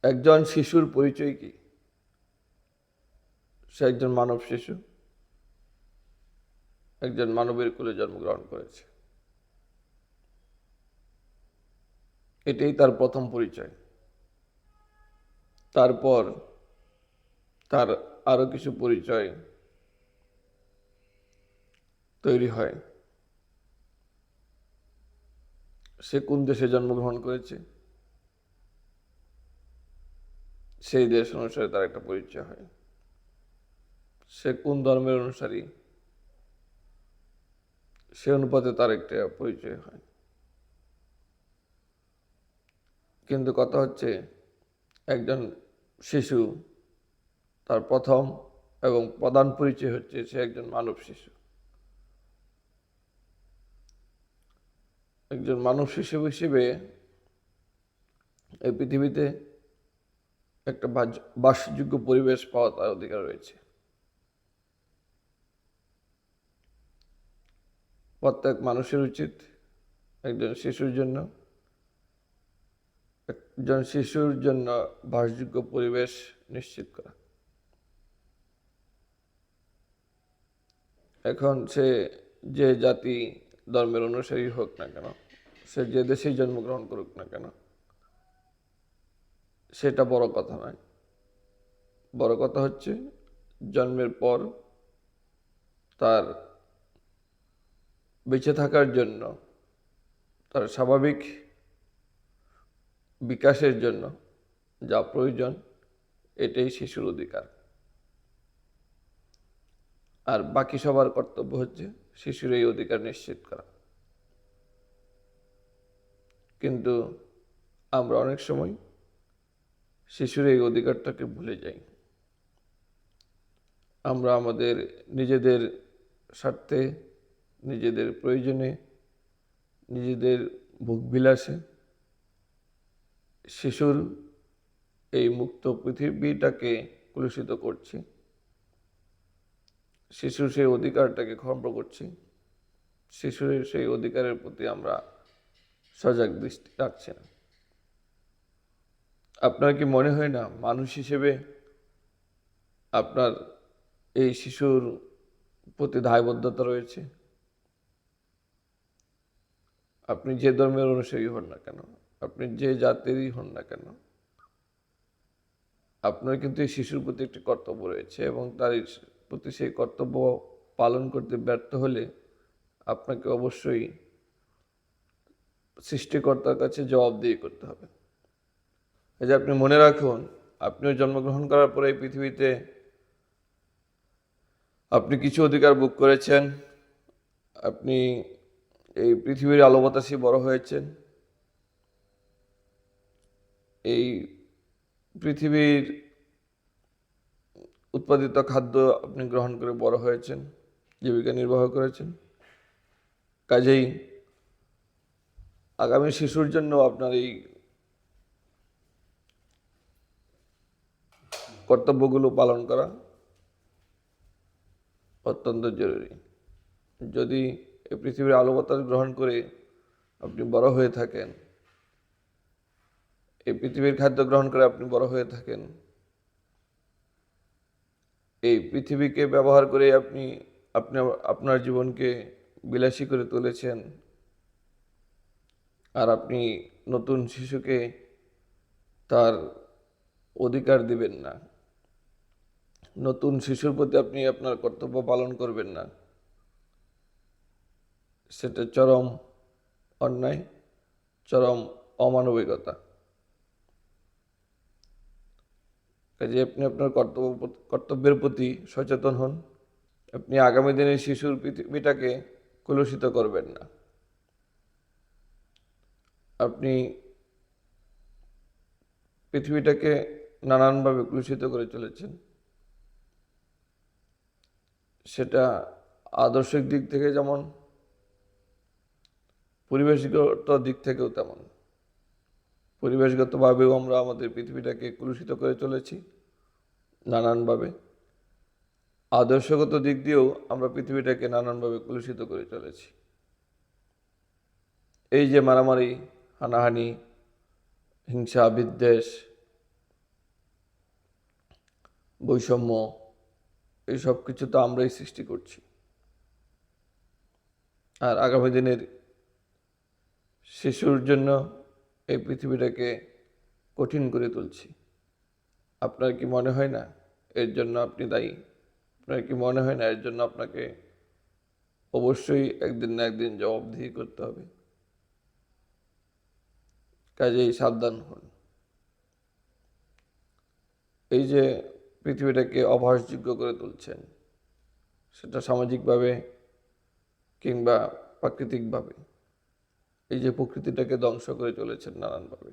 একজন শিশুর পরিচয় কি? সে একজন মানব শিশু, একজন মানবের কোলে জন্মগ্রহণ করেছে। এটাই তার প্রথম পরিচয়। তারপর তার আরো কিছু পরিচয় তৈরি হয়। সে কোন দেশে জন্মগ্রহণ করেছে সেই দেশ অনুসারে তার একটা পরিচয় হয়। সে কোন ধর্মের অনুসারী সে অনুপাতে তার একটা পরিচয় হয়। কিন্তু কথা হচ্ছে, একজন শিশু তার প্রথম এবং প্রধান পরিচয় হচ্ছে সে একজন মানব শিশু। একজন মানব শিশু হিসেবে এই পৃথিবীতে একটা বাসযোগ্য পরিবেশ পাওয়া তার অধিকার রয়েছে। প্রত্যেক মানুষের উচিত একজন শিশুর জন্য বাসযোগ্য পরিবেশ নিশ্চিত করা। এখন সে যে জাতি ধর্মের অনুসারী হোক না কেন, সে যে দেশেই জন্মগ্রহণ করুক না কেন, সেটা বড় কথা নয়। বড় কথা হচ্ছে জন্মের পর তার বেঁচে থাকার জন্য, তার স্বাভাবিক বিকাশের জন্য যা প্রয়োজন, এটাই শিশুর অধিকার। আর বাকি সবার কর্তব্য হচ্ছে শিশুর এই অধিকার নিশ্চিত করা। কিন্তু আমরা অনেক সময় শিশুর এই অধিকারটাকে ভুলে যাই। আমরা আমাদের নিজেদের স্বার্থে, নিজেদের প্রয়োজনে, নিজেদের ভোগবিলাসে শিশুর এই মুক্ত পৃথিবীটাকে কলুষিত করছি। শিশুর সেই অধিকারটাকে খর্ব করছি। শিশুর সেই অধিকারের প্রতি আমরা সজাগ দৃষ্টি রাখছি না। আপনার কি মনে হয় না মানুষ হিসেবে আপনার এই শিশুর প্রতি দায়বদ্ধতা রয়েছে? আপনি যে ধর্মের অনুসারী হন না কেন, আপনি যে জাতিরই হন না কেন, আপনার কিন্তু এই শিশুর প্রতি একটি কর্তব্য রয়েছে, এবং তার প্রতি সেই কর্তব্য পালন করতে ব্যর্থ হলে আপনাকে অবশ্যই সৃষ্টিকর্তার কাছে জবাবদিহি করতে হবে। এই যে আপনি মনে রাখুন, আপনিও জন্মগ্রহণ করার পরে এই পৃথিবীতে আপনি কিছু অধিকার ভোগ করেছেন। আপনি এই পৃথিবীর আলো বাতাসে বড় হয়েছেন। এই পৃথিবীর উৎপাদিত খাদ্য আপনি গ্রহণ করে বড় হয়েছেন, জীবিকা নির্বাহ করেছেন। কাজেই আগামী শিশুর জন্য আপনার এই কর্তব্যগুলো পালন করা অত্যন্ত জরুরি। যদি এই পৃথিবীর আলো বাতাস গ্রহণ করে আপনি বড় হয়ে থাকেন, এই পৃথিবীর খাদ্য গ্রহণ করে আপনি বড় হয়ে থাকেন, এই পৃথিবীকে ব্যবহার করে আপনি আপনার জীবনকে বিলাসী করে তুলেছেন, আর আপনি নতুন শিশুকে তার অধিকার দিবেন না, নতুন শিশুর প্রতি আপনি আপনার কর্তব্য পালন করবেন না, সেটা চরম অন্যায়, চরম অমানবিকতা। কাজে আপনি আপনার কর্তব্যের প্রতি সচেতন হন। আপনি আগামী দিনে শিশুর পৃথিবীটাকে কলুষিত করবেন না। আপনি পৃথিবীটাকে নানানভাবে কলুষিত করে চলেছেন, সেটা আদর্শিক দিক থেকে যেমন, পরিবেশগত দিক থেকেও তেমন। পরিবেশগতভাবেও আমরা আমাদের পৃথিবীটাকে কলুষিত করে চলেছি নানানভাবে। আদর্শগত দিক দিয়েও আমরা পৃথিবীটাকে নানানভাবে কলুষিত করে চলেছি। এই যে মারামারি, হানাহানি, হিংসা, বিদ্বেষ, বৈষম্য, এই সব কিছু তো আমরাই সৃষ্টি করছি। আর আগামী দিনের শিশুর জন্য এই পৃথিবীটাকে কঠিন করে তুলছি। আপনার কি মনে হয় না এর জন্য আপনি দায়ী? আপনার কি মনে হয় না এর জন্য আপনাকে অবশ্যই একদিন না একদিন জবাবদিহি করতে হবে? কাজেই সাবধান হন। এই যে পৃথিবীটাকে অবাসযোগ্য করে তুলছেন, সেটা সামাজিকভাবে কিংবা প্রাকৃতিকভাবে, এই যে প্রকৃতিটাকে ধ্বংস করে চলেছেন নানানভাবে,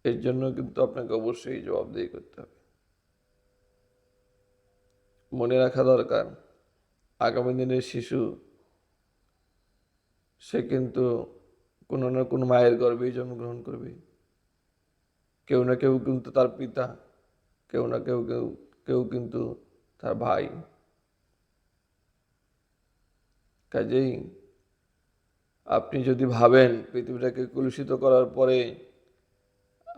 এর জন্য কিন্তু আপনাকে অবশ্যই জবাবদিহি করতে হবে। মনে রাখা দরকার, আগামী দিনের শিশু সে কিন্তু কোনো না কোনো মায়ের গর্ভেই জন্মগ্রহণ করবে। কেউ না কেউ কিন্তু তার পিতা, কেউ না কেউ কেউ কেউ কিন্তু তার ভাই। কাজেই আপনি যদি ভাবেন পৃথিবীটাকে কলুষিত করার পরে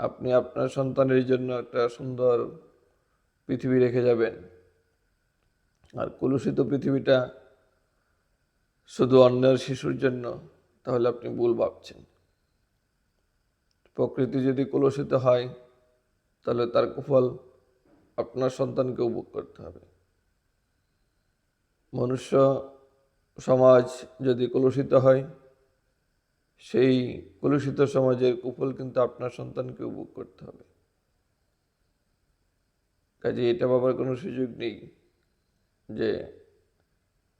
আপনি আপনার সন্তানের জন্য একটা সুন্দর পৃথিবী রেখে যাবেন, আর কলুষিত পৃথিবীটা শুধু অন্যের শিশুর জন্য, তাহলে আপনি ভুল ভাবছেন। প্রকৃতি যদি কলুষিত হয় তাহলে তার কুফল আপনার সন্তানকে ভোগ করতে হবে। মনুষ্য সমাজ যদি কলুষিত হয়, সেই কলুষিত সমাজের কুফল কিন্তু আপনার সন্তানকে ভোগ করতে হবে। কাজে এটা ভাবার কোনো সুযোগ নেই যে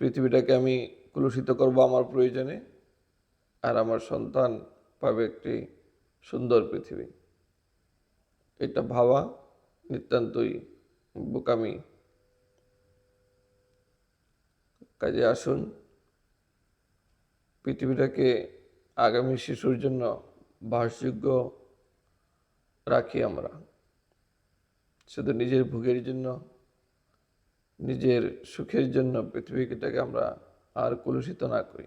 পৃথিবীটাকে আমি কলুষিত করব আমার প্রয়োজনে, আর আমার সন্তান পাবে একটি সুন্দর পৃথিবী। এটা ভাবা নিতান্তই বোকামি। কাজে আসুন পৃথিবীটাকে আগামী শিশুর জন্য বাসযোগ্য রাখি আমরা, শুধু নিজের ভোগের জন্য, নিজের সুখের জন্য পৃথিবীটাকে আমরা আর কলুষিত না করি।